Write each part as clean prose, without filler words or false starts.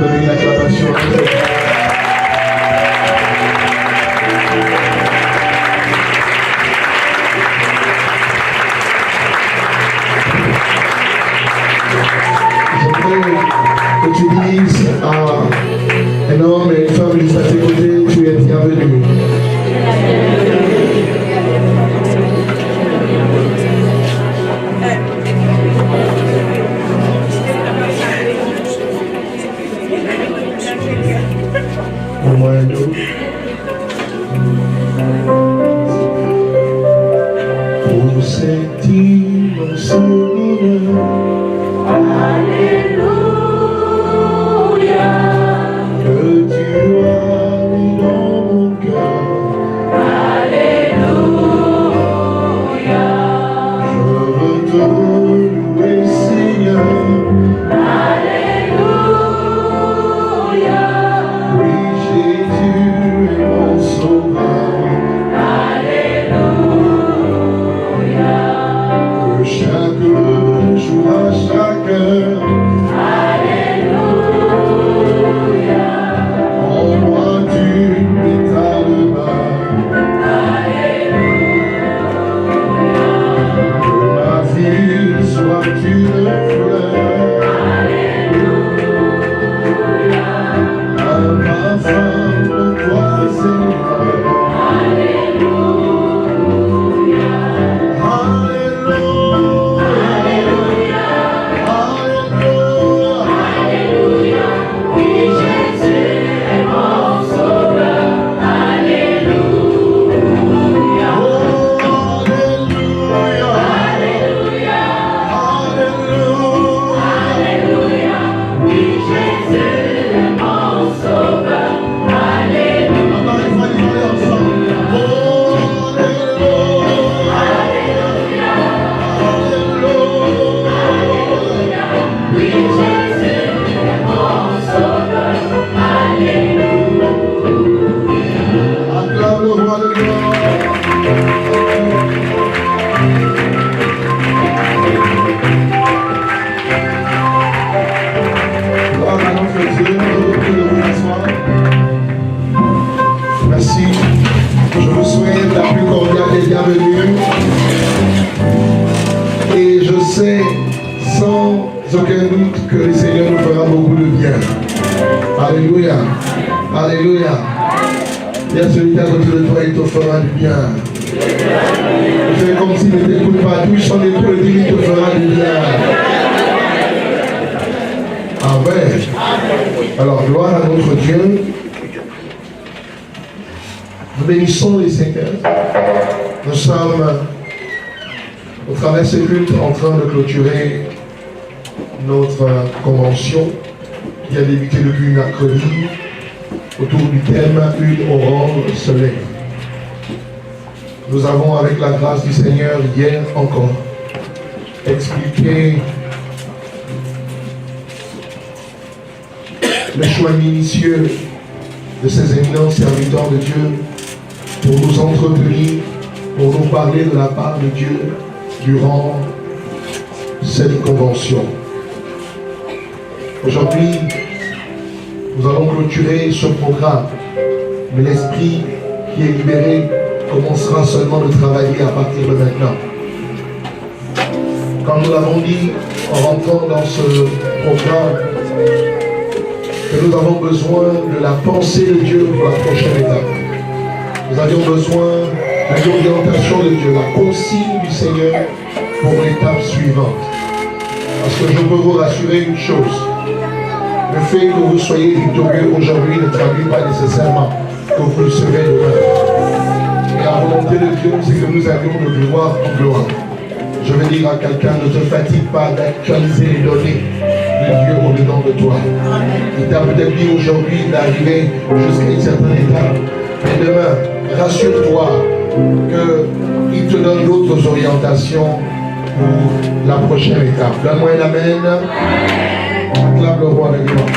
donner une acclamation. Que tu dises à un homme et une femme juste à tes côtés, tu es bienvenu. Au moins nous. Pour cette immense bonheur. Alléluia. Que tu as mis dans mon cœur. Alléluia. Je veux te louer, Seigneur. Alléluia. Oui, Jésus est mon sauveur. Alléluia. Que chaque jour à chaque heure. En moi tu mets ta demeure. Que ma vie soit une fleur. Un parfum pour toi, Seigneur. Merci. Je vous souhaite la plus cordiale des bienvenues. Et je sais sans aucun doute que le Seigneur nous fera beaucoup de bien. Alléluia. Alléluia. Bien celui qui est à côté de toi, il te fera du bien. Fais comme s'il ne t'écoute pas. Touche son épaule et dis, il te fera du bien. Amen. Alors, gloire à notre Dieu. Nous bénissons les Seigneurs. Nous sommes, au travers de ce culte, en train de clôturer notre convention qui a débuté depuis mercredi autour du thème « Une aurore se lève ». Nous avons, avec la grâce du Seigneur, hier encore, expliqué le choix minutieux de ces éminents serviteurs de Dieu pour nous entretenir, pour nous parler de la part de Dieu durant cette convention. Aujourd'hui, nous allons clôturer ce programme, mais l'esprit qui est libéré commencera seulement de travailler à partir de maintenant. Comme nous l'avons dit en rentrant dans ce programme, que nous avons besoin de la pensée de Dieu pour la prochaine étape. Nous avions besoin de l'orientation de Dieu, la consigne du Seigneur pour l'étape suivante. Parce que je peux vous rassurer une chose, le fait que vous soyez victorieux aujourd'hui ne traduit pas nécessairement que vous le serez demain. Et la volonté de Dieu, c'est que nous allions de gloire en gloire. Je veux dire à quelqu'un, ne te fatigue pas d'actualiser les données de Dieu au-dedans de toi. Il t'a peut-être dit aujourd'hui d'arriver jusqu'à une certaine étape, mais demain, rassure-toi qu'il te donne d'autres orientations pour la prochaine étape. Donne-moi un amen. Acclame le roi de gloire.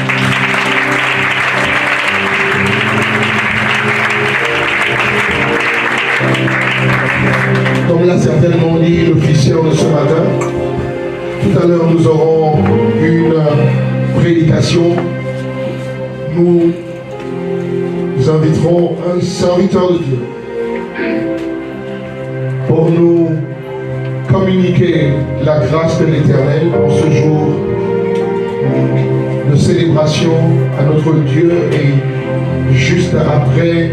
Comme l'a certainement dit l'officier de ce matin, tout à l'heure nous aurons une prédication nous inviterons un serviteur de Dieu pour nous communiquer la grâce de l'Éternel en ce jour de célébration à notre Dieu, et juste après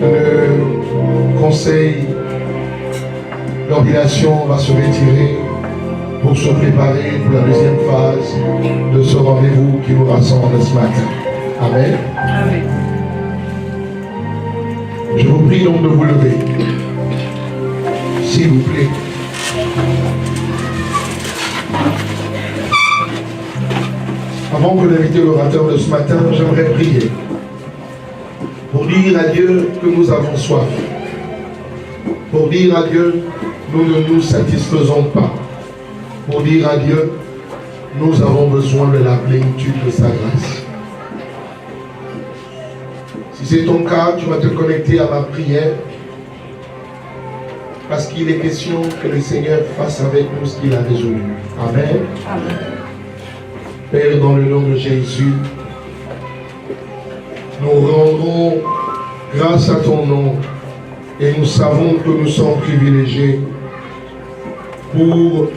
le conseil d'ordination va se retirer pour se préparer pour la deuxième phase de ce rendez-vous qui nous rassemble ce matin. Amen. Amen. Je vous prie donc de vous lever, s'il vous plaît. Avant que d'inviter l'orateur de ce matin, j'aimerais prier pour dire à Dieu que nous avons soif, pour dire à Dieu nous ne nous satisfaisons pas, pour dire à Dieu nous avons besoin de la plénitude de sa grâce. Si c'est ton cas, tu vas te connecter à ma prière, parce qu'il est question que le Seigneur fasse avec nous ce qu'il a résolu. Amen. Amen. Père, dans le nom de Jésus, nous rendons grâce à ton nom et nous savons que nous sommes privilégiés pour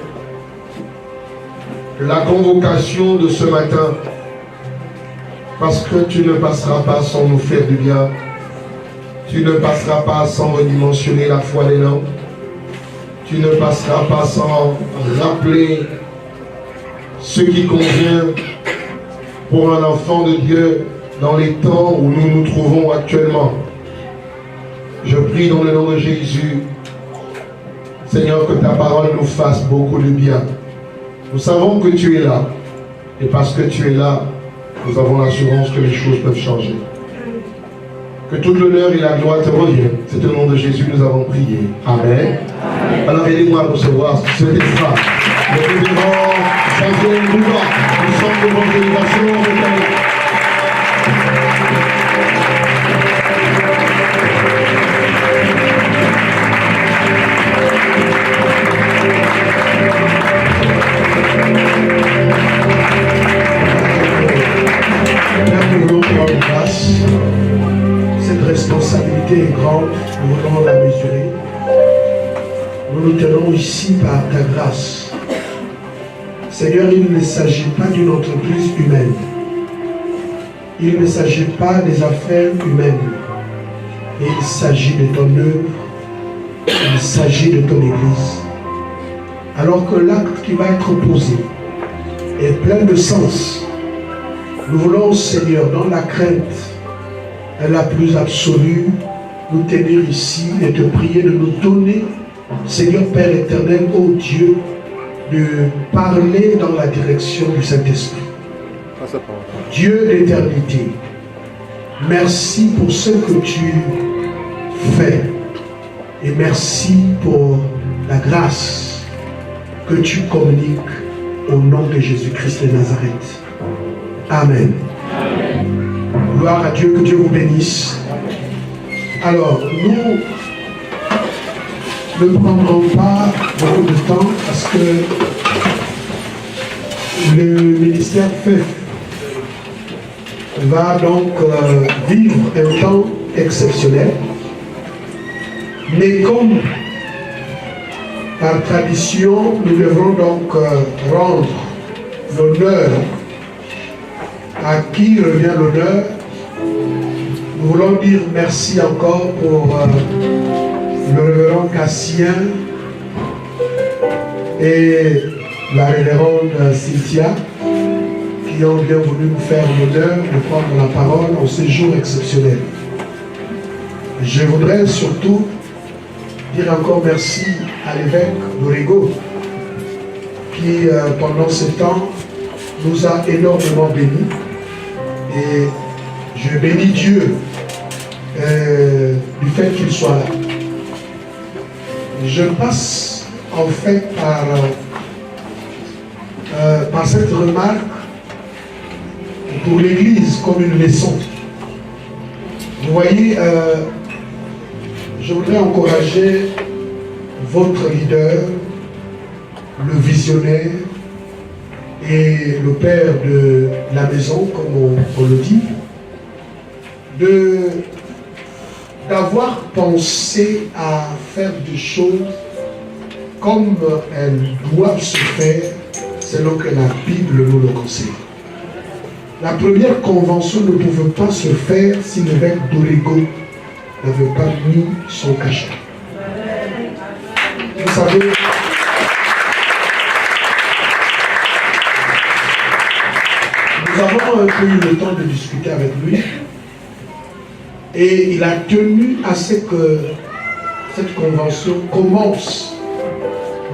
la convocation de ce matin, parce que tu ne passeras pas sans nous faire du bien, tu ne passeras pas sans redimensionner la foi des hommes, tu ne passeras pas sans rappeler ce qui convient pour un enfant de Dieu dans les temps où nous nous trouvons actuellement. Je prie dans le nom de Jésus, Seigneur, que ta parole nous fasse beaucoup de bien. Nous savons que tu es là, et parce que tu es là, nous avons l'assurance que les choses peuvent changer. Que toute l'honneur et la gloire te reviennent. C'est au nom de Jésus que nous avons prié. Amen. Alors aidez-moi à recevoir ce extra. Le révérend Xavier Mbouba, du centre d'évangélisation britannique. Nous voulons prendre grâce. Cette responsabilité est grande, nous voulons la mesurer. Nous nous tenons ici par ta grâce. Seigneur, il ne s'agit pas d'une entreprise humaine. Il ne s'agit pas des affaires humaines. Il s'agit de ton œuvre. Il s'agit de ton Église. Alors que l'acte qui va être posé est plein de sens, nous voulons, Seigneur, dans la crainte la plus absolue, nous tenir ici et te prier de nous donner, Seigneur Père éternel, ô Dieu, de parler dans la direction du Saint-Esprit. Dieu d'éternité, merci pour ce que tu fais et merci pour la grâce que tu communiques au nom de Jésus-Christ de Nazareth. Amen. Amen. Gloire à Dieu, que Dieu vous bénisse. Alors, nous ne prendrons pas beaucoup de temps parce que le ministère FEF va donc vivre un temps exceptionnel. Mais comme par tradition, nous devrons donc rendre l'honneur à qui revient l'honneur. Nous voulons dire merci encore pour le révérend Cassien et la révérende Cynthia qui ont bien voulu nous faire l'honneur de prendre la parole en ce jour exceptionnel. Je voudrais surtout dire encore merci à l'évêque d'Origo qui pendant ce temps nous a énormément bénis. Et je bénis Dieu du fait qu'il soit là. Je passe en fait par cette remarque pour l'Église comme une leçon. Vous voyez, je voudrais encourager votre leader, le visionnaire, et le père de la maison, comme on le dit, d'avoir pensé à faire des choses comme elles doivent se faire selon que la Bible nous le conseille. La première convention ne pouvait pas se faire si l'évêque d'Orego n'avait pas mis son cachet. Vous savez, nous avons un peu eu le temps de discuter avec lui et il a tenu à ce que cette convention commence,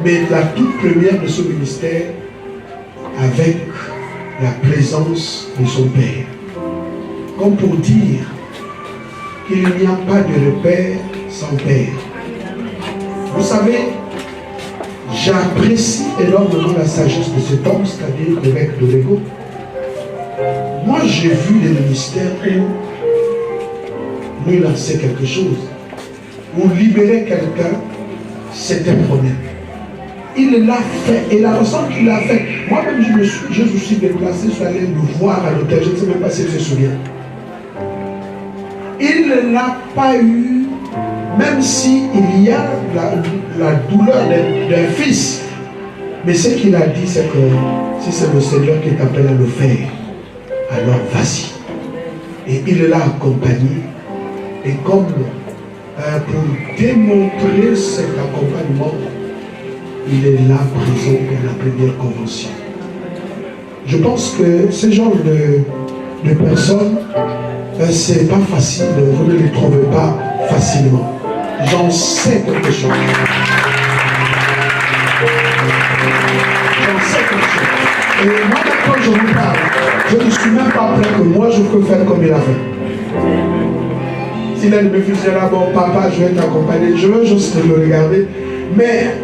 mais la toute première de ce ministère avec la présence de son Père. Comme pour dire qu'il n'y a pas de repère sans Père. Vous savez, j'apprécie énormément la sagesse de cet homme, c'est-à-dire l'évêque d'Orego. Moi, j'ai vu des ministères où lui lancer quelque chose, où libérer quelqu'un, c'était un problème. Il l'a fait, et la raison qu'il l'a fait, moi-même je me suis déplacé, je suis allé le voir à l'hôtel, je ne sais même pas s'il se souvient. Il ne l'a pas eu, même s'il y a la douleur d'un fils. Mais ce qu'il a dit, c'est que si c'est le Seigneur qui t'appelle à le faire, alors vas-y. Et il l'a accompagné. Et comme pour démontrer cet accompagnement, il est là présent pour la première convention. Je pense que ce genre de personnes, c'est pas facile, vous ne les trouvez pas facilement. J'en sais quelque chose. J'en sais quelque chose. Et moi, quand je vous parle, je ne suis même pas prêt que moi je peux faire comme il a fait. S'il a de mes fils là, bon papa, je vais t'accompagner, je veux juste le regarder. Mais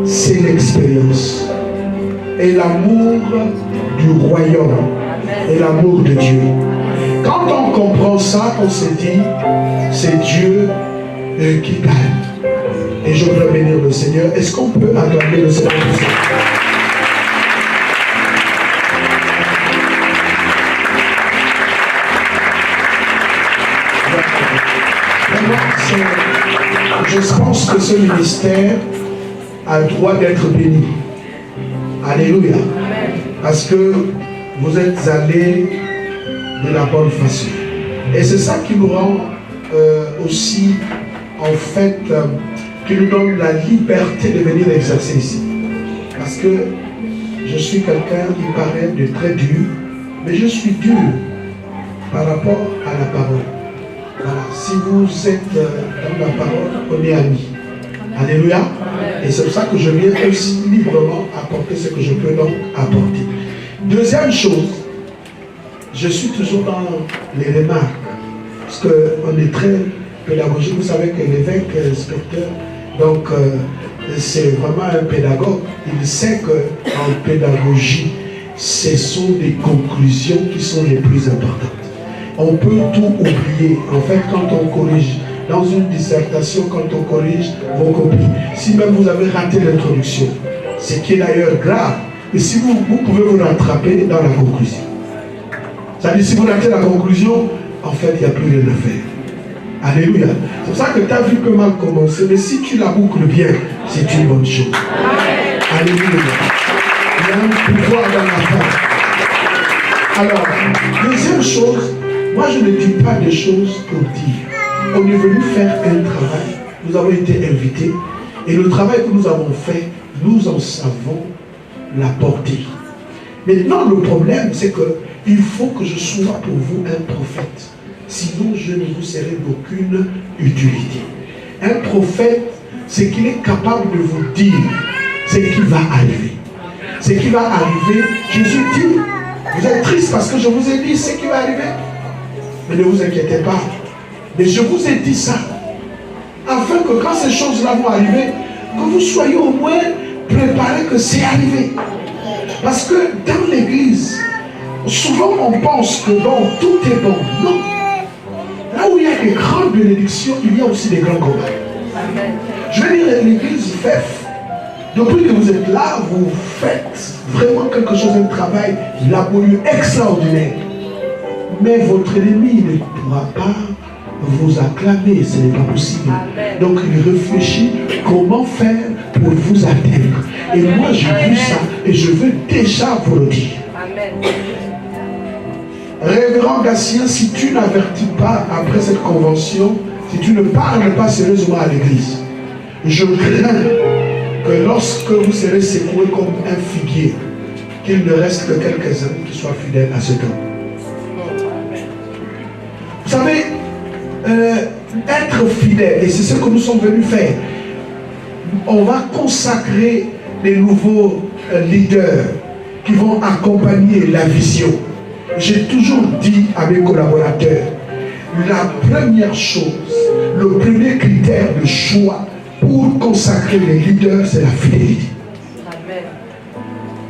c'est l'expérience et l'amour du royaume et l'amour de Dieu. Quand on comprend ça, on se dit, c'est Dieu qui gagne. Et je voudrais bénir le Seigneur. Est-ce qu'on peut acclamer le Seigneur pour ça? Je pense que ce ministère a le droit d'être béni. Alléluia. Parce que vous êtes allés de la bonne façon. Et c'est ça qui nous rend aussi, en fait, qui nous donne la liberté de venir exercer ici. Parce que je suis quelqu'un qui paraît de très dur, mais je suis dur par rapport à la parole. Voilà. Si vous êtes dans la parole, on est amis. Alléluia. Et c'est pour ça que je viens aussi librement apporter ce que je peux donc apporter. Deuxième chose, je suis toujours dans les remarques. Parce qu'on est très pédagogique. Vous savez que l'évêque, l'inspecteur, donc c'est vraiment un pédagogue. Il sait qu'en pédagogie, ce sont des conclusions qui sont les plus importantes. On peut tout oublier. En fait, quand on corrige, dans une dissertation, quand on corrige vos copies, si même vous avez raté l'introduction, ce qui est d'ailleurs grave, et si vous pouvez vous rattraper dans la conclusion. C'est-à-dire, si vous ratez la conclusion, en fait, il n'y a plus rien à faire. Alléluia. C'est pour ça que tu as vu que mal commencé, mais si tu la boucles bien, c'est une bonne chose. Alléluia. Il y a un pouvoir dans la fin. Alors, deuxième chose, moi je ne dis pas des choses pour dire. On est venu faire un travail, nous avons été invités, et le travail que nous avons fait, nous en savons la portée. Maintenant, le problème, c'est qu'il faut que je sois pour vous un prophète. Sinon, je ne vous serai d'aucune utilité. Un prophète, c'est qu'il est capable de vous dire ce qui va arriver. Ce qui va arriver, Jésus dit, vous êtes triste parce que je vous ai dit ce qui va arriver. Mais ne vous inquiétez pas. Mais je vous ai dit ça, afin que quand ces choses-là vont arriver, que vous soyez au moins préparés que c'est arrivé. Parce que dans l'église, souvent on pense que bon, tout est bon. Non. Là où il y a des grandes bénédictions, il y a aussi des grands combats. Je veux dire, l'église fait, depuis que vous êtes là, vous faites vraiment quelque chose, un travail laborieux extraordinaire. Mais votre ennemi ne pourra pas vous acclamer, ce n'est pas possible. Amen. Donc il réfléchit comment faire pour vous atteindre. Et moi j'ai vu ça et je veux déjà vous le dire. Amen. Révérend Gatien, si tu n'avertis pas après cette convention, si tu ne parles pas sérieusement à l'église, je crains que lorsque vous serez secoué comme un figuier, qu'il ne reste que quelques-uns qui soient fidèles à ce temps. Vous savez, être fidèle, et c'est ce que nous sommes venus faire, on va consacrer les nouveaux leaders qui vont accompagner la vision. J'ai toujours dit à mes collaborateurs, la première chose, le premier critère de choix pour consacrer les leaders, c'est la fidélité. Amen.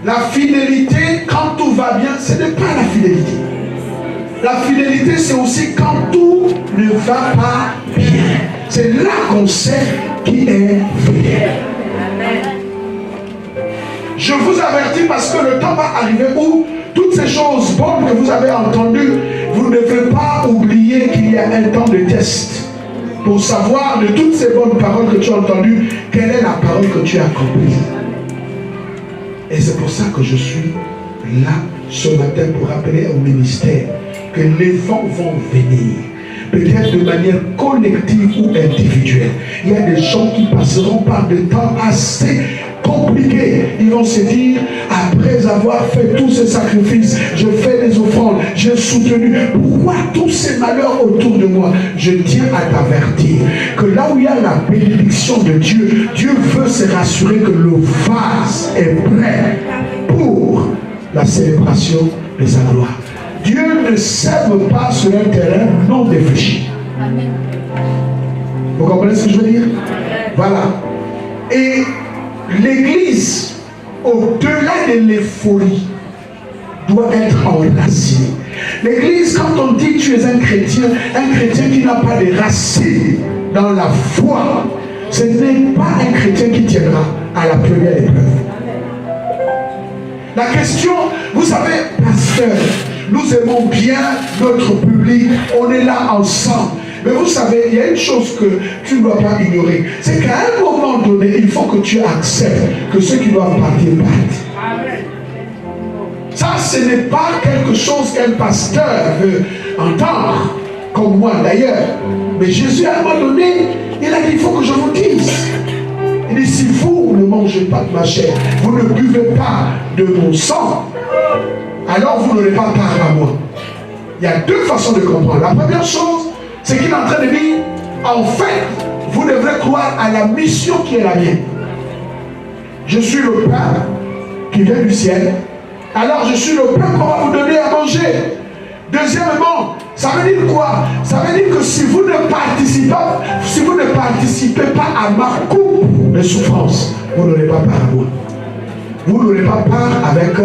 La fidélité, quand tout va bien, ce n'est pas la fidélité. La fidélité, c'est aussi quand tout ne va pas bien. C'est là qu'on sait qui est fidèle. Amen. Je vous avertis parce que le temps va arriver où toutes ces choses bonnes que vous avez entendues, vous ne devez pas oublier qu'il y a un temps de test pour savoir de toutes ces bonnes paroles que tu as entendues, quelle est la parole que tu as comprise. Et c'est pour ça que je suis là ce matin pour rappeler au ministère que les vents vont venir. Peut-être de manière collective ou individuelle. Il y a des gens qui passeront par des temps assez compliqués. Ils vont se dire, après avoir fait tous ces sacrifices, je fais des offrandes, j'ai soutenu, pourquoi tous ces malheurs autour de moi? Je tiens à t'avertir que là où il y a la bénédiction de Dieu, Dieu veut se rassurer que le vase est prêt pour la célébration de sa gloire. Dieu ne sème pas sur un terrain non réfléchi. Vous comprenez ce que je veux dire? Voilà. Et l'Église, au-delà de l'euphorie, doit être enracinée. L'Église, quand on dit tu es un chrétien qui n'a pas de racines dans la foi, ce n'est pas un chrétien qui tiendra à la première épreuve. La question, vous savez, pasteur, nous aimons bien notre public, on est là ensemble. Mais vous savez, il y a une chose que tu ne dois pas ignorer. C'est qu'à un moment donné, il faut que tu acceptes que ceux qui doivent partir partent. Ça, ce n'est pas quelque chose qu'un pasteur veut entendre, comme moi d'ailleurs. Mais Jésus, à un moment donné, il a dit, il faut que je vous dise. Il dit, si vous ne mangez pas de ma chair, vous ne buvez pas de mon sang, alors vous n'aurez pas part à moi. Il y a deux façons de comprendre. La première chose, c'est qu'il est en train de dire, en fait, vous devrez croire à la mission qui est la mienne. Je suis le pain qui vient du ciel, alors je suis le pain qu'on va vous donner à manger. Deuxièmement, ça veut dire quoi? Ça veut dire que si vous ne participez pas à ma coupe de souffrance, vous n'aurez pas part à moi. Vous n'aurez pas part avec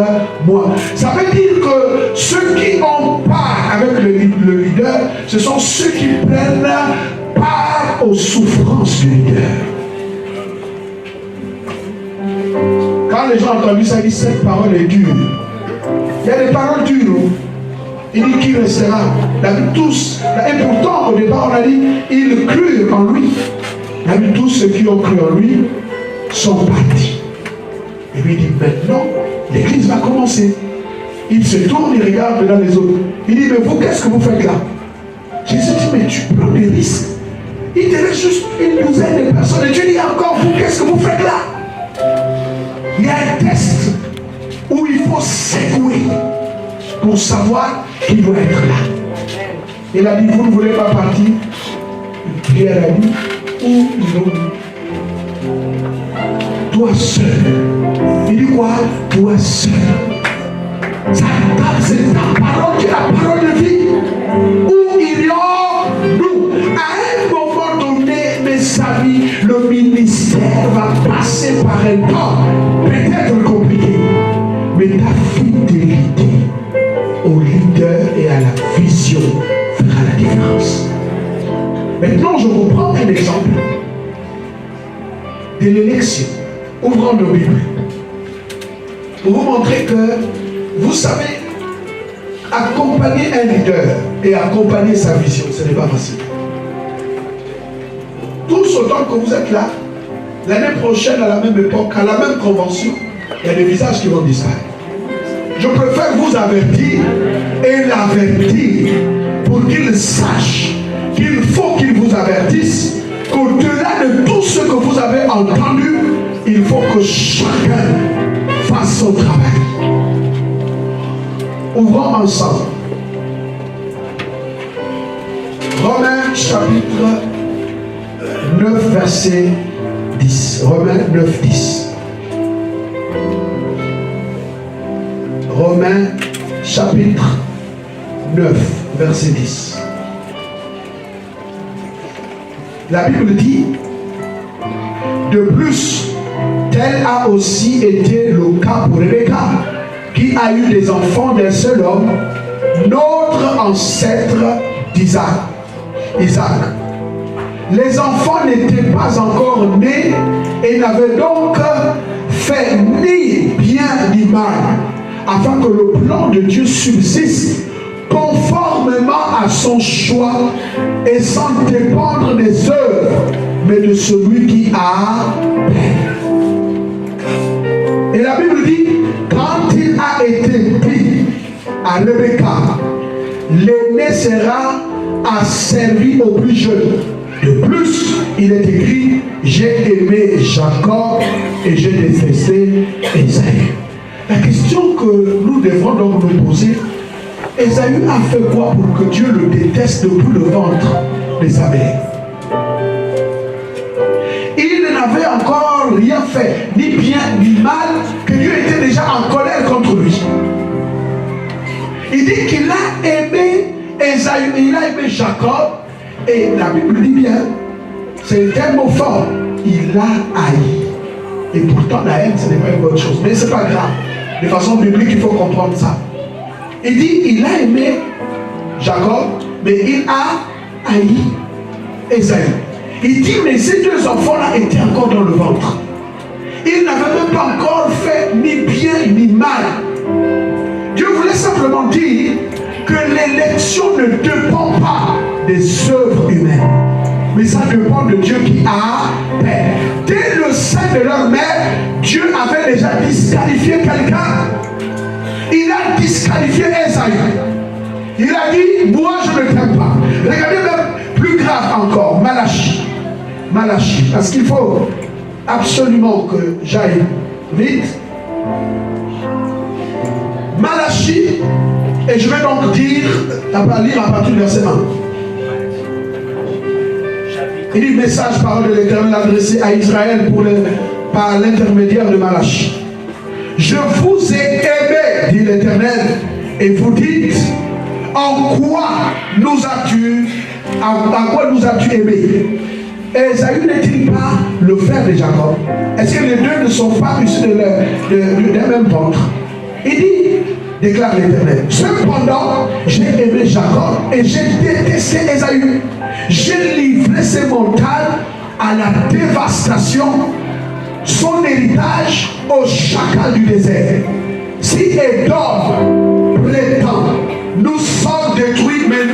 moi. Ça veut dire que ceux qui ont part avec le leader, ce sont ceux qui prennent part aux souffrances du leader. Quand les gens ont entendu ça, ils disent cette parole est dure. Il y a des paroles dures. Il dit qui restera. Tous. Et pourtant, au départ, on a dit ils crurent en lui. Tous ceux qui ont cru en lui sont partis. Et puis il dit maintenant, l'église va commencer. Il se tourne, il regarde dans les autres. Il dit, mais vous, qu'est-ce que vous faites là? Jésus dit, mais tu prends des risques. Il te reste juste une douzaine de personnes. Et Dieu dit encore, vous, qu'est-ce que vous faites là? Il y a un test où il faut secouer pour savoir qui doit être là. Il a dit, vous ne voulez pas partir? Pierre a dit, où ils ont dit, toi seul. Il dit quoi? Toi seul. C'est ta parole qui est la parole de vie. Où irions-nous? À un moment donné, mes amis, le ministère va passer par un temps peut-être compliqué. Mais ta fidélité au leader et à la vision fera la différence. Maintenant, je vous prends un exemple de l'élection. Ouvrons nos Bibles. Pour vous montrer que, vous savez, accompagner un leader et accompagner sa vision, ce n'est pas facile. Tous autant que vous êtes là, l'année prochaine, à la même époque, à la même convention, il y a des visages qui vont disparaître. Je préfère vous avertir et l'avertir pour qu'il sache qu'il faut qu'il vous avertisse qu'au-delà de tout ce que vous avez entendu, il faut que chacun fasse son travail. Ouvrons ensemble Romains chapitre 9 verset 10. Romains 9, 10. Romains chapitre 9 verset 10. La Bible dit, de plus, tel a aussi été le cas pour Rebecca, qui a eu des enfants d'un seul homme, notre ancêtre d'Isaac. Les enfants n'étaient pas encore nés et n'avaient donc fait ni bien ni mal, afin que le plan de Dieu subsiste conformément à son choix et sans dépendre des œuvres, mais de celui qui a paix. Et la Bible dit, quand il a été dit à Rebecca, l'aîné sera asservi au plus jeune. De plus, il est écrit, j'ai aimé Jacob et j'ai détesté Ésaü. La question que nous devons donc nous poser, Ésaü a fait quoi pour que Dieu le déteste depuis le ventre de sa mère? Il n'avait encore rien fait, ni bien ni mal, que Dieu était déjà en colère contre lui. Il dit qu'il a aimé Ésaü, il a aimé Jacob, et la Bible dit bien, c'est un mot fort, il a haï. Et pourtant la haine, ce n'est pas une bonne chose, mais ce n'est pas grave. De façon biblique, il faut comprendre ça. Il dit, il a aimé Jacob, mais il a haï Ésaü. Il dit, mais ces deux enfants-là étaient encore dans le ventre. Ils n'avaient même pas encore fait ni bien ni mal. Dieu voulait simplement dire que l'élection ne dépend pas des œuvres humaines, mais ça dépend de Dieu qui a paix. Dès le sein de leur mère, Dieu avait déjà disqualifié quelqu'un. Il a disqualifié Ésaü. Il a dit, moi je ne t'aime pas. Regardez même plus grave encore, Malachie, parce qu'il faut absolument que j'aille vite. Malachie, et je vais donc lire à partir du verset 1. Il dit, message, parole de l'Éternel adressé à Israël par l'intermédiaire de Malachie. Je vous ai aimé, dit l'Éternel, et vous dites, en quoi nous as-tu aimé? Ésaü n'est-il pas le frère de Jacob? Est-ce que les deux ne sont pas issus d'un même ventre? Il dit, déclare l'Éternel, cependant, j'ai aimé Jacob et j'ai détesté Ésaü. J'ai livré ses montagnes à la dévastation, son héritage au chacal du désert. Si Édom prétend, nous sommes détruits, mais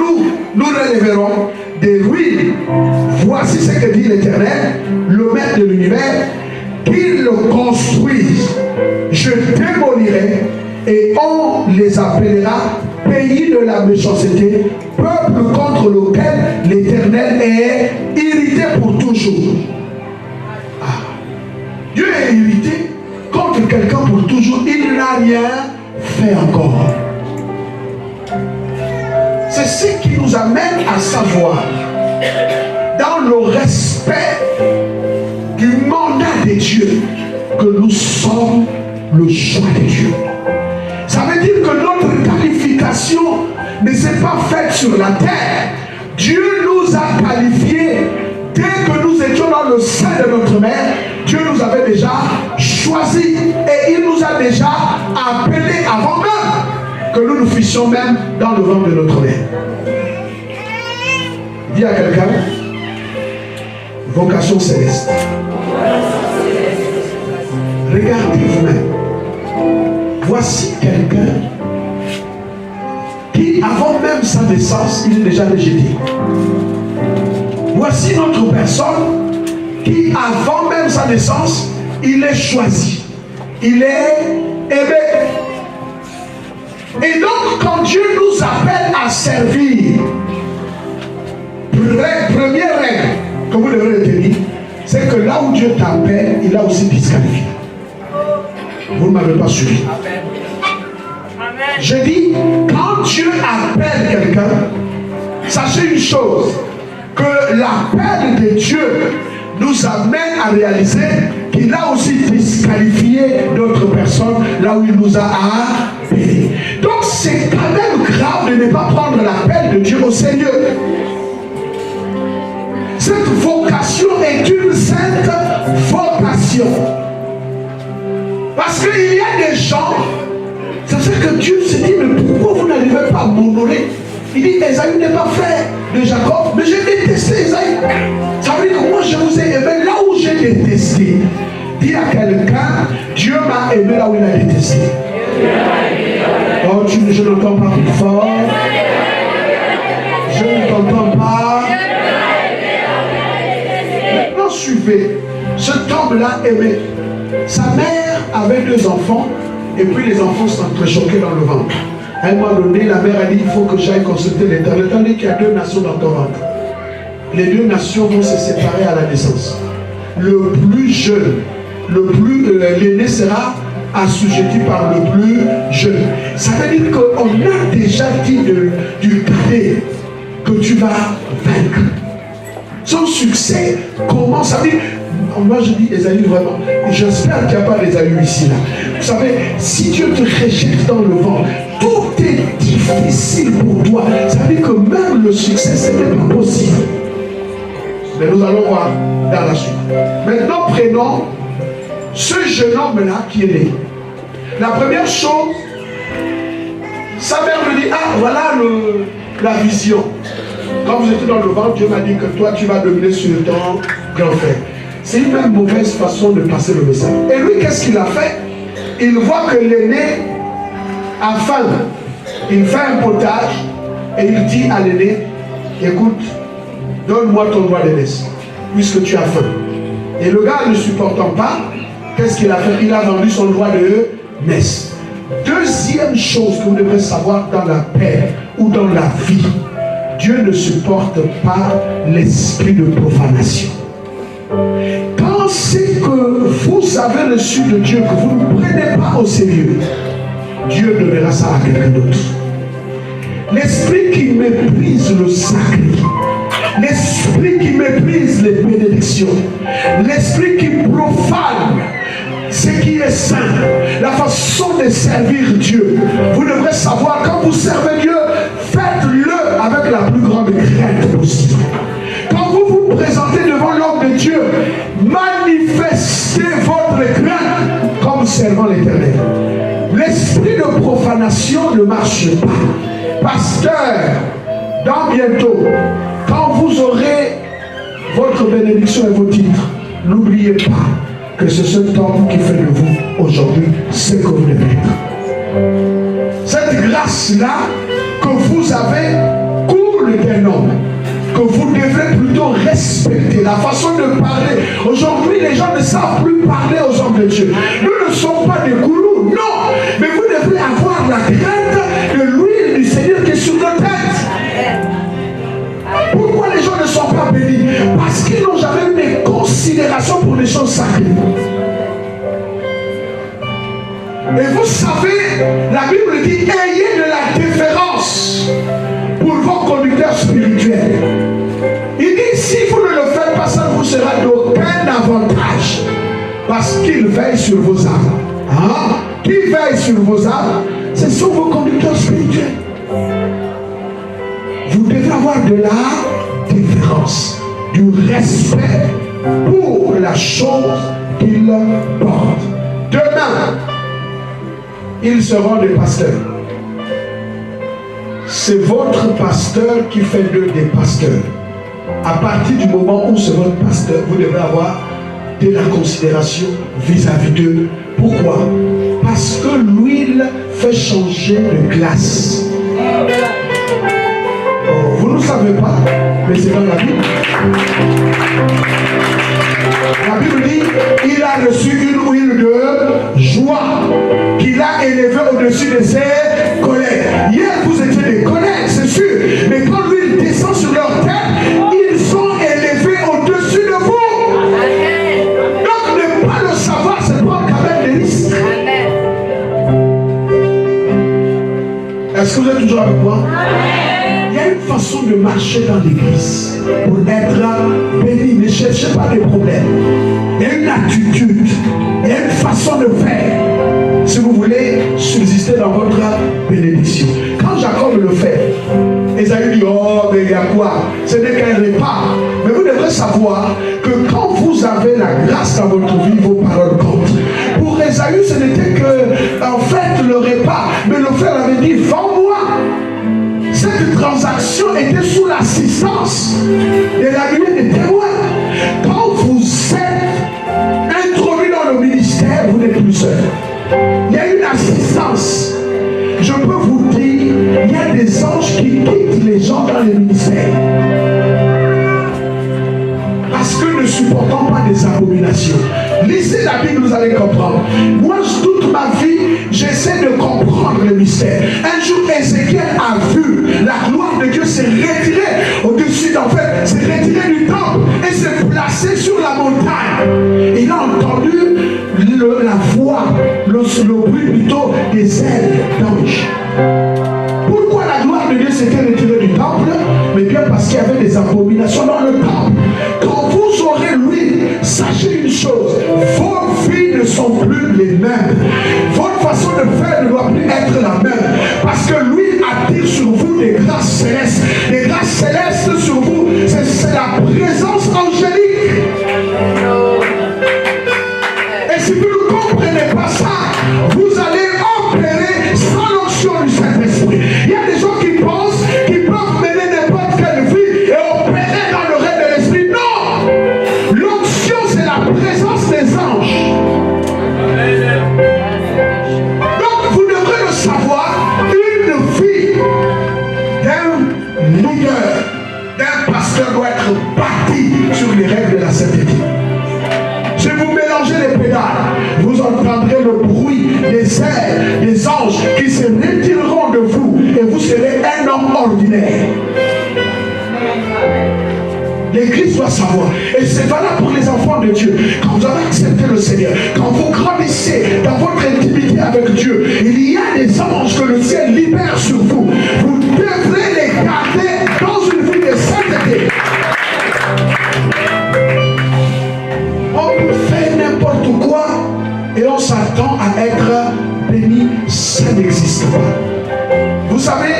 nous relèverons des ruines. Voici ce que dit l'Éternel, le maître de l'univers, qu'il le construise. Je démolirai et on les appellera pays de la méchanceté, peuple contre lequel l'Éternel est irrité pour toujours. Dieu est irrité contre quelqu'un pour toujours. Il n'a rien fait encore. C'est ce qui nous amène à savoir, dans le respect du mandat de Dieu, que nous sommes le choix de Dieu. Ça veut dire que notre qualification ne s'est pas faite sur la terre. Dieu nous a qualifiés dès que nous étions dans le sein de notre mère. Dieu nous avait déjà choisis et il nous a déjà appelés avant même que nous nous fissions même dans le ventre de notre mère. Dis à quelqu'un, vocation céleste. Regardez vous-même. Voici quelqu'un qui, avant même sa naissance, il est déjà rejeté. Voici notre personne qui, avant même sa naissance, il est choisi. Il est aimé. Et donc, quand Dieu nous appelle à servir, première règle que vous devrez retenir, c'est que là où Dieu t'appelle, il a aussi disqualifié. Vous ne m'avez pas suivi. Je dis, quand Dieu appelle quelqu'un, sachez une chose, que l'appel de Dieu nous amène à réaliser qu'il a aussi disqualifié d'autres personnes là où il nous a appelés. Donc c'est quand même grave de ne pas prendre l'appel de Dieu au sérieux. Cette vocation est une sainte vocation. Parce qu'il y a des gens, c'est ça que Dieu se dit, mais pourquoi vous n'arrivez pas à m'honorer? Il dit, Esaü n'est pas frère de Jacob, mais j'ai détesté Esaü. Ça veut dire que moi je vous ai aimé là où j'ai détesté. Dis à quelqu'un, Dieu m'a aimé là où il a détesté. Oh, je n'entends pas plus fort. Je ne t'entends pas. Maintenant, suivez. Cet homme-là aimé. Sa mère avait 2 enfants, et puis les enfants s'entrechoquaient dans le ventre. À un moment donné, la mère a dit, il faut que j'aille consulter l'Éternel. L'Éternel qu'il y a 2 nations dans ton ventre. Les 2 nations vont se séparer à la naissance. Le plus jeune, l'aîné sera assujetti par le plus jeune. Ça veut dire qu'on a déjà dit du cadet que tu vas vaincre. Son succès commence à dire, moi je dis Esaü vraiment, j'espère qu'il n'y a pas d'Esaü ici là. Vous savez, si Dieu te rejette dans le vent, tout est difficile pour toi. Ça veut dire que même le succès, ce n'est pas possible. Mais nous allons voir dans la suite. Maintenant, prenons ce jeune homme-là qui est né. La première chose, sa mère lui dit, ah, voilà la vision. Quand vous étiez dans le ventre, Dieu m'a dit que toi, tu vas dominer sur ton grand frère. C'est une même mauvaise façon de passer le message. Et lui, qu'est-ce qu'il a fait? Il voit que l'aîné a faim. Il fait un potage et il dit à l'aîné, écoute, donne-moi ton droit d'aînesse, puisque tu as faim. Et le gars ne supportant pas, qu'est-ce qu'il a fait? Il a vendu son droit de messe. Deuxième chose que vous devrez savoir dans la paix ou dans la vie, Dieu ne supporte pas l'esprit de profanation. Quand c'est que vous avez reçu de Dieu, que vous ne prenez pas au sérieux, Dieu donnera ça à quelqu'un d'autre. L'esprit qui méprise le sacré, l'esprit qui méprise les bénédictions, l'esprit qui profane ce qui est saint, la façon de servir Dieu. Vous devrez savoir, quand vous servez Dieu, faites-le avec la plus grande crainte possible. Quand vous vous présentez devant l'homme de Dieu, manifestez votre crainte comme servant l'Éternel. L'esprit de profanation ne marche pas. Pasteur, dans bientôt, quand vous aurez votre bénédiction et vos titres, n'oubliez pas que c'est cet homme qui fait de vous aujourd'hui ce que vous devez être. Cette grâce-là que vous avez coule d'un homme, que vous devrez plutôt respecter. La façon de parler. Aujourd'hui, les gens ne savent plus parler aux hommes de Dieu. Nous ne sommes pas des gourous, non. Mais vous devrez avoir la crainte de l'huile du Seigneur qui est sur nos têtes. Pourquoi les gens ne sont pas bénis? Parce qu'ils n'ont jamais eu de considération pour les choses sacrées. Et vous savez, la Bible dit, ayez de la déférence pour vos conducteurs spirituels. Il dit, si vous ne le faites pas, ça ne vous sera d'aucun avantage. Parce qu'il veille sur vos âmes. Hein? Qui veille sur vos âmes? Ce sont vos conducteurs spirituels. Vous devez avoir de la déférence, du respect pour la chose qu'ils portent. Demain, ils seront des pasteurs. C'est votre pasteur qui fait d'eux des pasteurs. À partir du moment où c'est votre pasteur, vous devez avoir de la considération vis-à-vis d'eux. Pourquoi? Parce que l'huile fait changer de glace. Oh, vous ne savez pas, mais c'est dans la Bible. La Bible dit, il a reçu une huile de joie qu'il a élevée au-dessus de ses collègues. Hier, vous étiez des collègues, c'est sûr. Mais quand l'huile descend sur leur tête, ils sont élevés au-dessus de vous. Donc, ne pas le savoir, c'est prendre quand même des risques. Est-ce que vous êtes toujours avec moi? Il y a une façon de marcher dans l'église pour être béni. Ne cherchez pas les problèmes. Il y a une attitude, il y a une façon de faire si vous voulez subsister dans votre bénédiction. Quand Jacob le fait, Esaü dit, oh, mais il y a quoi? Ce n'est qu'un repas. Mais vous devrez savoir que quand vous avez la grâce dans votre vie, vos paroles comptent. Pour Esaü, ce n'était que, en fait, le repas. Mais le frère avait dit, vends-moi. Cette transaction était sous l'assistance de la nuée des témoins. Quand vous êtes introduit dans le ministère, vous n'êtes plus seul. Il y a une assistance. Je peux vous dire, il y a des anges qui quittent les gens dans les ministères. Parce que ne supportons pas des abominations. Lisez la Bible, vous allez comprendre. Moi, toute ma vie, j'essaie de comprendre le mystère. Un jour, Ézéchiel a vu la gloire de Dieu s'est retirée au-dessus, en fait, s'est retirée du temple et s'est placée sur la montagne. Il a entendu la voix, le bruit plutôt des ailes d'ange. Pourquoi la gloire de Dieu s'était retirée du temple? Mais bien parce qu'il y avait des abominations dans le temple. Quand vous aurez l'huile, sachez une chose, vos vies ne sont plus les mêmes. Votre façon de faire ne doit plus être la même. Parce que l'huile attire sur vous des grâces célestes. Les grâces célestes sur vous, c'est la présence angélique. Et si vous ne comprenez pas ça, vous allez opérer sans l'onction du Saint-Esprit. Il y a des gens qui pensent qu'ils peuvent mener n'importe quelle vie et opérer dans le règne de l'Esprit. Non! L'onction, c'est la présence des anges. Donc, vous devrez le savoir, une vie d'un leader, d'un pasteur doit être bâtie sur les règles de la sainteté. Si vous mélangez les pédales, vous entendrez le bruit des ailes, des anges qui se retireront de vous et vous serez un homme ordinaire. L'Église doit savoir. Et c'est valable pour les enfants de Dieu. Quand vous avez accepté le Seigneur, quand vous grandissez dans votre intimité avec Dieu, il y a des anges que le ciel libère sur vous. Vous devrez les garder dans une vie de sainteté. On peut faire n'importe quoi et on s'attend à être béni. Ça n'existe pas. Vous savez,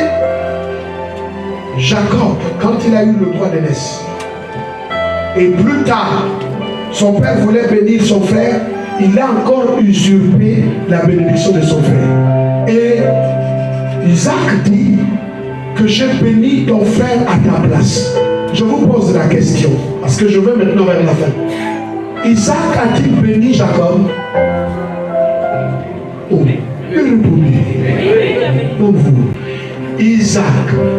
Jacob, quand il a eu le droit d'aînesse, et plus tard, son père voulait bénir son frère, il a encore usurpé la bénédiction de son frère. Et Isaac dit que j'ai béni ton frère à ta place. Je vous pose la question, parce que je vais maintenant vers la fin. Isaac a-t-il béni Jacob? Oh, pour vous. Isaac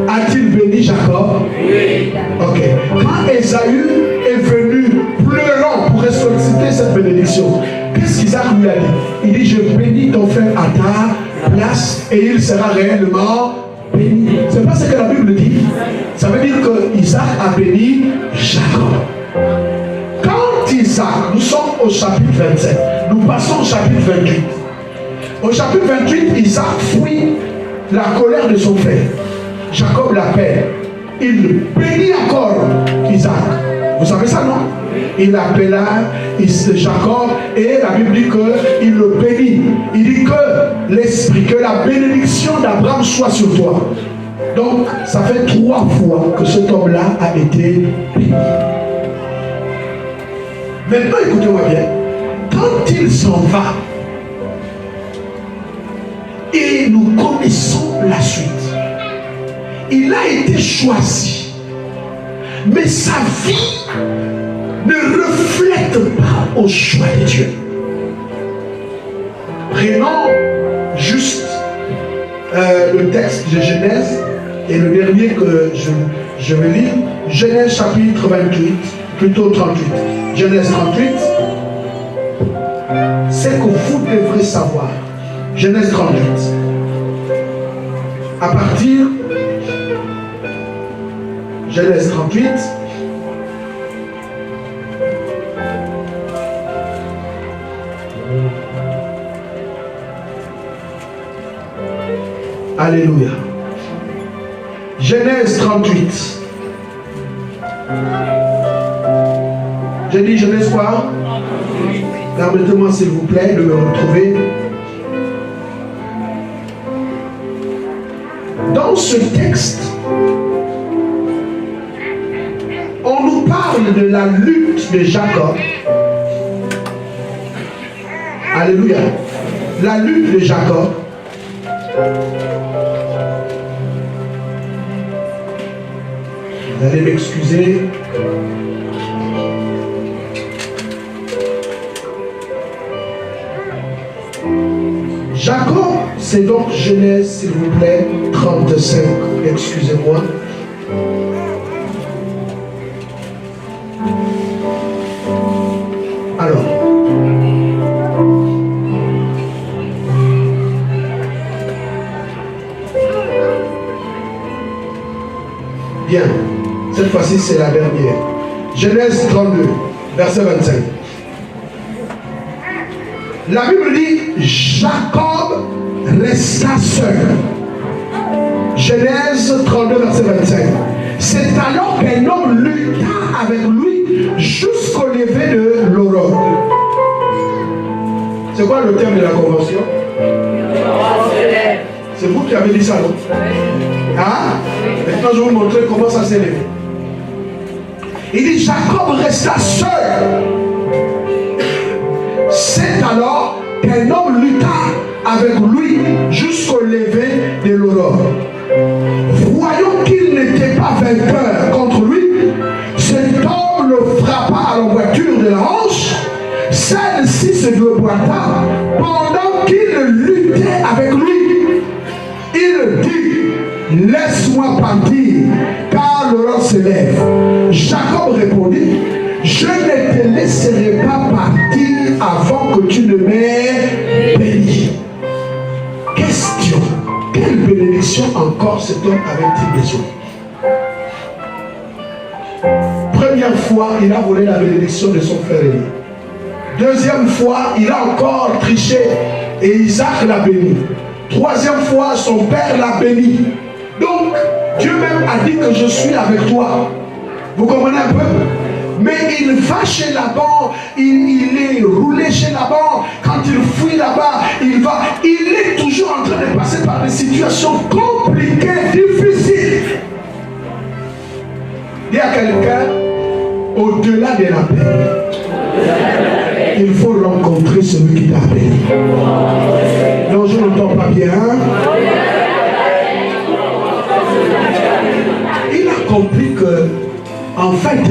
a-t-il béni Jacob? Oui. Ok. Quand Esaü est venu pleurant pour solliciter cette bénédiction, qu'est-ce qu'Isaac lui a dit? Il dit, je bénis ton frère à ta place et il sera réellement béni. C'est pas ce que la Bible dit. Ça veut dire que Isaac a béni Jacob. Quand Isaac, nous sommes au chapitre 27, nous passons au chapitre 28. Au chapitre 28, Isaac fuit la colère de son frère. Jacob l'appelle. Il bénit encore Isaac. Vous savez ça, non? Il appela Jacob et la Bible dit qu'il le bénit. Il dit que l'esprit, que la bénédiction d'Abraham soit sur toi. Donc, ça fait 3 fois que cet homme-là a été béni. Maintenant, écoutez-moi bien. Quand il s'en va, et nous connaissons la suite. Il a été choisi. Mais sa vie ne reflète pas au choix de Dieu. Prenons juste le texte de Genèse Et le dernier que je vais lire, Genèse chapitre 28, plutôt 38. Genèse 38, c'est que vous devrez savoir. Genèse 38. À partir, Genèse 38, Alléluia. Genèse 38. J'ai dit Genèse quoi? Permettez-moi s'il vous plaît de me retrouver. Dans ce texte, on nous parle de la lutte de Jacob. Alléluia. La lutte de Jacob. Vous allez m'excuser. Jacob, c'est donc Genèse, s'il vous plaît, 35. Excusez-moi. Alors. Bien. Cette fois-ci, c'est la dernière. Genèse 32, verset 25. La Bible dit, Jacob resta seul. Genèse 32, verset 25. C'est alors qu'un homme lutta avec lui jusqu'au lever de l'aurore. C'est quoi le terme de la convention? C'est vous qui avez dit ça, non? Hein? Maintenant, je vais vous montrer comment ça s'est levé. Il dit, Jacob resta seul. C'est alors qu'un homme lutta avec lui jusqu'au lever de l'aurore. Voyant qu'il n'était pas vainqueur contre lui, cet homme le frappa à l'envoiture de la hanche. Celle-ci se déboîta pendant qu'il luttait avec lui. Il dit, laisse-moi partir, car l'aurore se lève. Jacob répondit, je ne te laisserai pas partir avant que tu ne m'aies béni. Question, quelle bénédiction encore cet homme avait-il besoin? Première fois, il a volé la bénédiction de son frère aîné. Deuxième fois, il a encore triché et Isaac l'a béni. Troisième fois, son père l'a béni. Donc, Dieu même a dit que je suis avec toi. Vous comprenez un peu? Mais il va chez Laban, il est roulé chez Laban. Quand il fuit là-bas, il est toujours en train de passer par des situations compliquées, difficiles. Il y a quelqu'un au-delà de la paix. Il faut rencontrer celui qui t'a béni. Non, je n'entends pas bien. Il a compris que, en fait,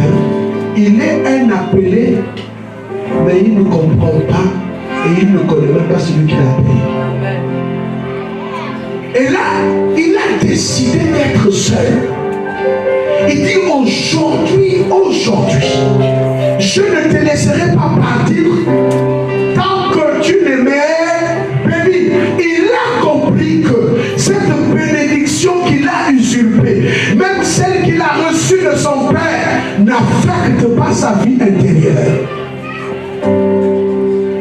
il est un appelé, mais il ne comprend pas et il ne connaît même pas celui qui l'a appelé. Et là, il a décidé d'être seul. Il dit aujourd'hui, je ne te laisserai pas partir tant que tu ne m'aies béni. Il a compris que cette bénédiction qu'il a usurpée, même celle qu'il a reçue de son père, n'affecte pas sa vie intérieure.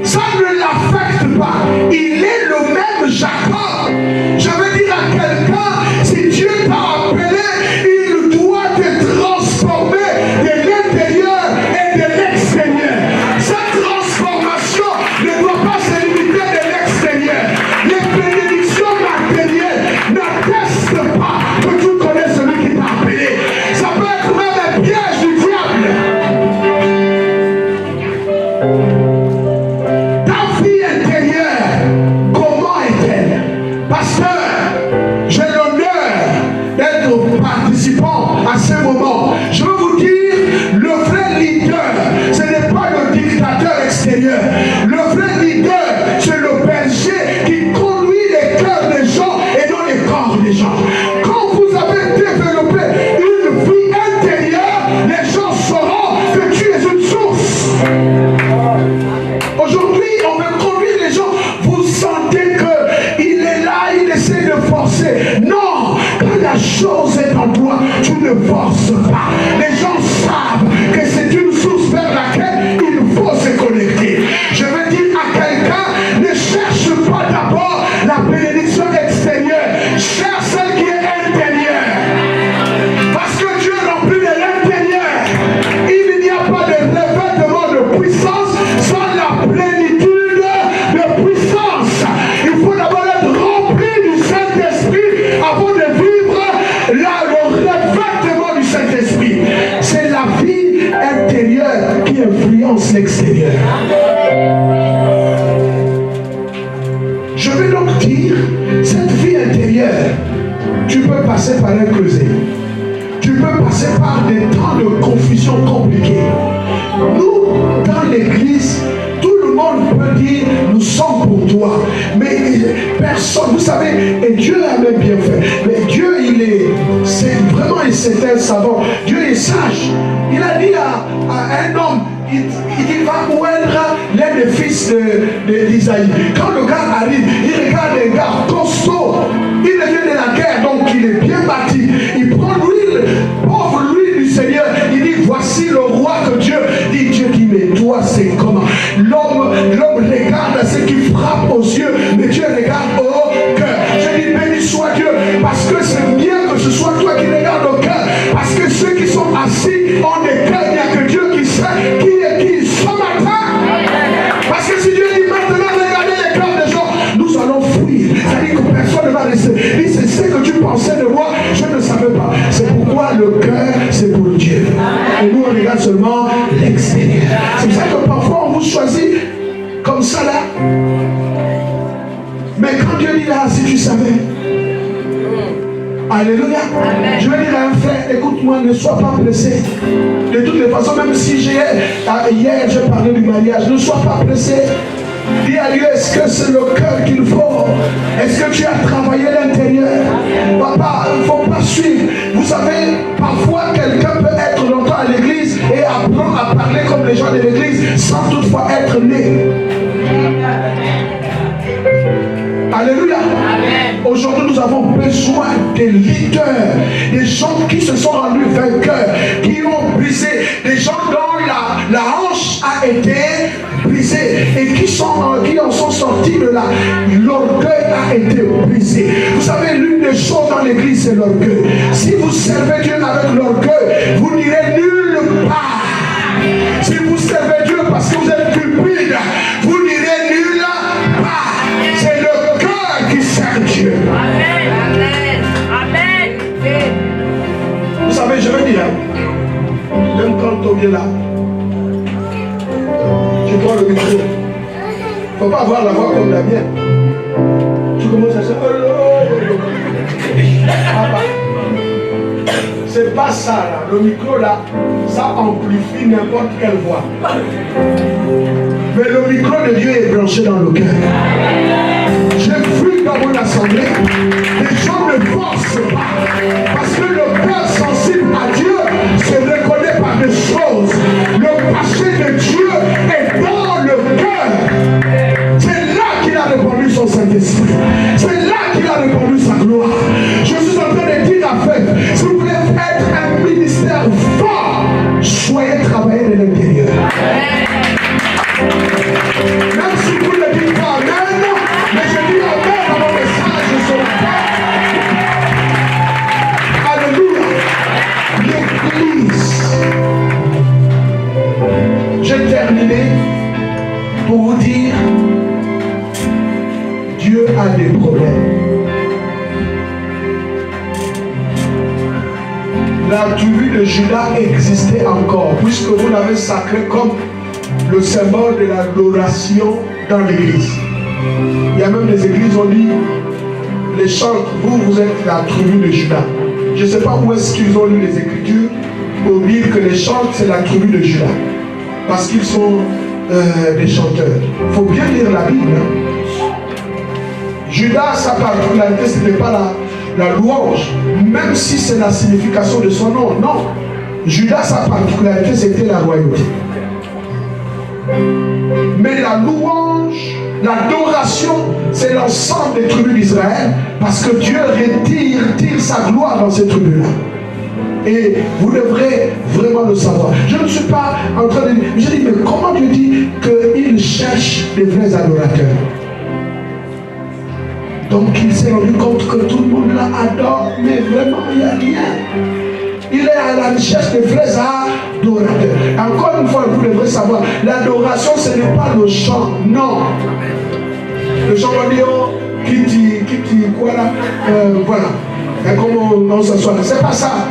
Ça ne l'affecte pas. Il est le même Jacob. Je veux dire à quelqu'un, si Dieu t'a appelé, il doit te transformer de l'intérieur et de l'extérieur. Cette transformation ne doit pas se limiter de l'extérieur. Les bénédictions matérielles n'attestent pas que tu connais celui qui t'a appelé. Ça peut être même un piège du diable. Ta vie intérieure, comment est-elle? Pasteur, j'ai l'honneur d'être participant à ce moment. Je veux vous dire, le vrai leader, ce n'est pas le dictateur extérieur. Le vrai leader, c'est le berger qui conduit les cœurs des gens et non les corps des gens. Quand vous avez chose est en toi, tu ne forces pas. Les gens savent que c'est une source vers laquelle il faut se connecter. Je veux dire à quelqu'un, ne cherche pas d'abord la bénédiction extérieure, cherche celle qui est intérieure. Parce que Dieu remplit de l'intérieur. Il n'y a pas de revêtement de puissance sans la plénitude de puissance. Il faut d'abord être rempli du Saint-Esprit avant de vivre le revêtement du Saint-Esprit. C'est la vie intérieure qui influence l'extérieur. Je veux donc dire, cette vie intérieure, tu peux passer par un creuset. Tu peux passer par des temps de confusion compliqués. Nous, dans l'église, tout le monde peut dire, nous sommes pour toi. Mais personne, vous savez, et Dieu a même bien fait. Mais Dieu, c'est vraiment, c'est un savant. Dieu est sage. Il a dit à un homme, il va moindre l'un des fils d'Isaïe. Quand le gars arrive, il regarde un gars costaud. Il revient de la guerre, donc il est bien bâti. Il prend l'huile, pauvre l'huile du Seigneur. Il dit, voici le roi que Dieu dit. Dieu dit, mais toi c'est comment? L'homme regarde à ce qui frappe aux yeux, mais Dieu regarde au cœur. Je dis, béni soit Dieu, parce que c'est bien que ce soit toi qui regardes au cœur. Parce que ceux qui sont assis ont des cœurs, il n'y a que Dieu qui sait qui est qui ce matin. Parce que si Dieu dit maintenant, regardez les cœurs des gens, nous allons fuir. C'est-à-dire que personne ne va rester. Il dit, c'est ce que tu pensais de moi, je ne savais pas. C'est pourquoi le cœur, c'est pour Dieu. Et nous, on regarde seulement l'extérieur. C'est pour ça que parfois, on vous choisit comme ça là. Mais quand Dieu dit là, si tu savais. Alléluia. Amen. Je vais dire à un frère, écoute-moi, ne sois pas pressé. De toutes les façons, même si hier j'ai parlé du mariage, ne sois pas pressé. Dis à Dieu, est-ce que c'est le cœur qu'il faut? Est-ce que tu as travaillé l'intérieur? Papa, il ne faut pas suivre. Vous savez, parfois quelqu'un peut être longtemps à l'église et apprendre à parler comme les gens de l'église sans toutefois être né. Alléluia. Aujourd'hui, nous avons besoin des leaders, des gens qui se sont rendus vainqueurs, qui ont brisé, des gens dont la hanche a été brisée et qui en sont sortis de là. L'orgueil a été brisé. Vous savez, l'une des choses dans l'église, c'est l'orgueil. Si vous servez Dieu avec l'orgueil, vous n'irez nulle part. Si vous servez Dieu parce que vous êtes cupide, vous n'irez nulle part. C'est le cœur qui sert Dieu. Amen. Amen. Vous savez, je veux dire, même quand on vient là, tu prends le micro. Il ne faut pas avoir la voix comme la mienne. Tu commences à dire, c'est pas ça là. Le micro là, ça amplifie n'importe quelle voix. Mais le micro de Dieu est branché dans le cœur. J'ai vu dans mon assemblée, les gens ne forcent pas. Parce que le cœur sensible à Dieu se reconnaît par des choses. Le passé de Dieu est dans le cœur. C'est là qu'il a répandu son Saint-Esprit. C'est là qu'il a répandu sa gloire. Je suis en train de dire à Fête, si vous voulez être un ministère fort, soyez travaillés de l'intérieur. Même si vous ne dites pas Amen, mais je dis Amen à mon message ce matin. Alléluia. L'église. J'ai terminé pour vous dire, Dieu a des problèmes. La tribu de Judas existait encore, puisque vous l'avez sacré comme le symbole de l'adoration dans l'église. Il y a même des églises, on dit, les chantres, vous êtes la tribu de Judas. Je ne sais pas où est-ce qu'ils ont lu les Écritures pour dire que les chantres, c'est la tribu de Judas. Parce qu'ils sont des chanteurs. Il faut bien lire la Bible. Judas, sa particularité, ce n'est pas la louange, même si c'est la signification de son nom. Non. Judas, sa particularité, c'était la royauté. Mais la louange L'adoration, c'est l'ensemble des tribus d'Israël, parce que Dieu tire sa gloire dans ces tribus-là. Et vous devrez vraiment le savoir. Je ne suis pas en train de dire, je dis, mais comment Dieu dit qu'il cherche des vrais adorateurs? Donc il s'est rendu compte que tout le monde là adore, mais vraiment il n'y a rien. Il est à la recherche des vrais adorateurs. Encore une fois, vous devrez savoir, l'adoration ce n'est pas le chant, non. Le chant va dire, qui quoi là, voilà. Et comment on s'assoit, c'est pas ça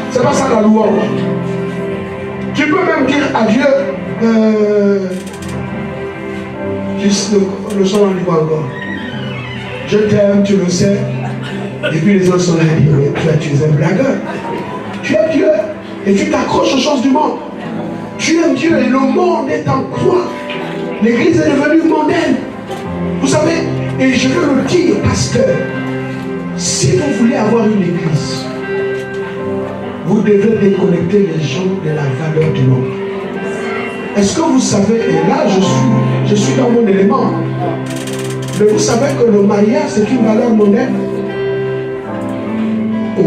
la louange. Tu peux même dire à Dieu, juste le chant en livre encore. Je t'aime, tu le sais. Et puis les autres sont là, tu es un blagueur. Tu aimes Dieu et tu t'accroches aux choses du monde. Tu aimes Dieu et le monde est en toi. L'église est devenue mondaine. Vous savez, et je veux le dire, pasteur, si vous voulez avoir une église, vous devez déconnecter les gens de la valeur du monde. Est-ce que vous savez, et là je suis dans mon élément, mais vous savez que le mariage c'est une valeur mondaine? Oh,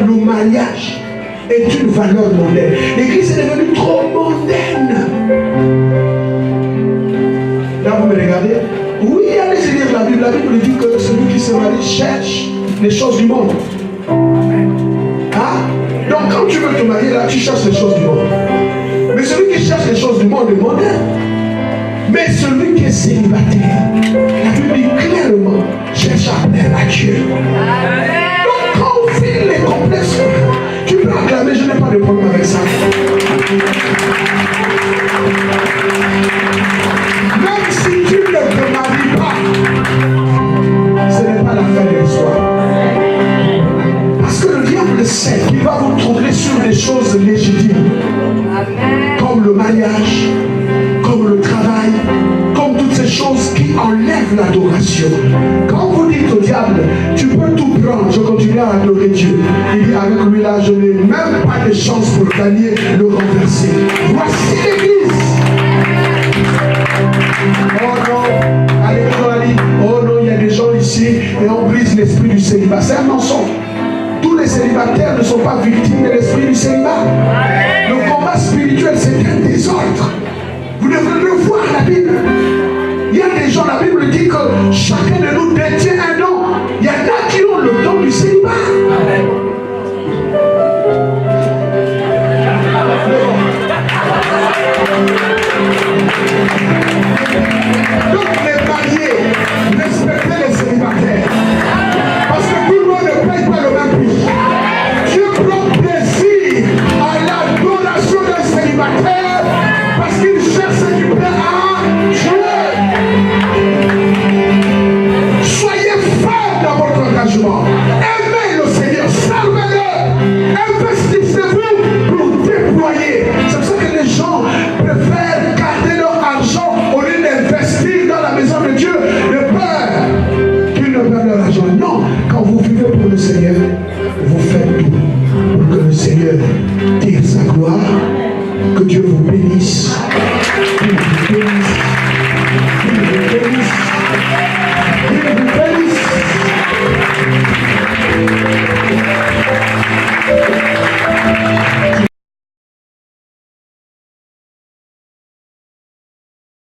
le mariage est une valeur mondaine. L'église est devenue trop mondaine. Là vous me regardez? Oui, allez lire la Bible. La Bible dit que celui qui se marie cherche les choses du monde. Hein? Donc quand tu veux te marier là, tu cherches les choses du monde. Mais celui qui cherche les choses du monde est mondain. Mais celui qui est célibataire, la Bible dit clairement, cherche à plaire à Dieu. Donc quand on fait les complexes, tu peux acclamer, je n'ai pas de problème avec ça. Même si tu ne te maries pas, ce n'est pas la fin de l'histoire. Parce que le diable sait qu'il va vous trouver sur des choses légitimes. Comme le mariage, comme le travail, comme toutes ces choses qui enlèvent l'adoration. Quand vous dites au diable, tu peux tout prendre, je continue à adorer Dieu. Il dit avec lui là, je n'ai même pas de chance pour gagner, le renverser. Voici l'église. Oh non, allez, oh non, il y a des gens ici et on brise l'esprit du célibat. C'est un mensonge. Tous les célibataires ne sont pas victimes de l'esprit du célibat. Le combat spirituel, c'est un désordre. Vous devrez le voir la Bible. Il y a des gens, la Bible dit que chacun